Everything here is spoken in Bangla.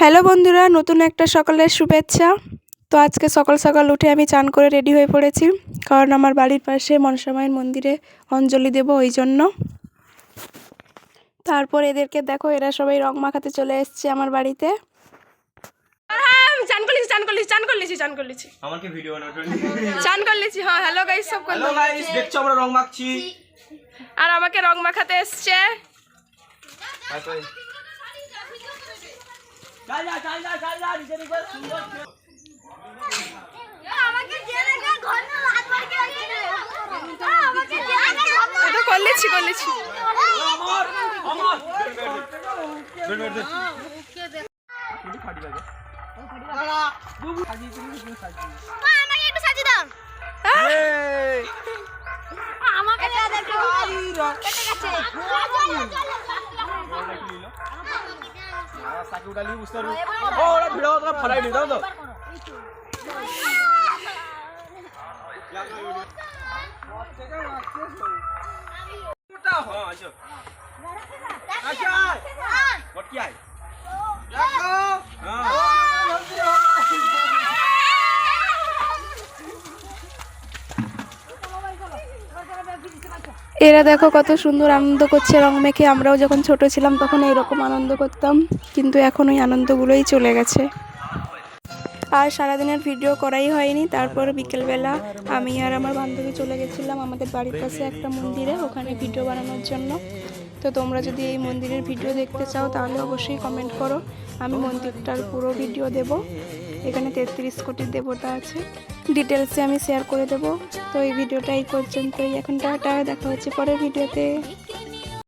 হ্যালো বন্ধুরা, নতুন একটা সকালের শুভেচ্ছা। তো আজকে সকাল সকাল উঠে আমি চান করে রেডি হয়ে পড়েছি, কারণ আমার বাড়ির পাশে মনসা মায়ের মন্দিরে অঞ্জলি দেব, ওই জন্য। তারপর এদেরকে দেখো, এরা সবাই রং মাখাতে চলে এসছে আমার বাড়িতে। হ্যালো গাইস, সব দেখছো আমরা রং মাখছি, আর আমাকে রং মাখাতে এসছে। করলেছি এরা দেখো কত সুন্দর আনন্দ করছে রং মেখে। আমরাও যখন ছোট ছিলাম তখন এইরকম আনন্দ করতাম, কিন্তু এখন ওই আনন্দগুলোই চলে গেছে। আর সারাদিনের ভিডিও করাই হয়নি। তারপর বিকেলবেলা আমি আর আমার বান্ধবী চলে গেছিলাম আমাদের বাড়ির পাশে একটা মন্দিরে, ওখানে ভিডিও বানানোর জন্য। তো তোমরা যদি এই মন্দিরের ভিডিও দেখতে চাও তাহলে অবশ্যই কমেন্ট করো, আমি মন্দিরটার পুরো ভিডিও দেব। এখানে 33 কোটি দেবতা আছে, ডিটেলসে আমি শেয়ার করে দেব। তো এই ভিডিওটা এই পর্যন্তই, এখন টাটা, দেখা হচ্ছে পরের ভিডিওতে।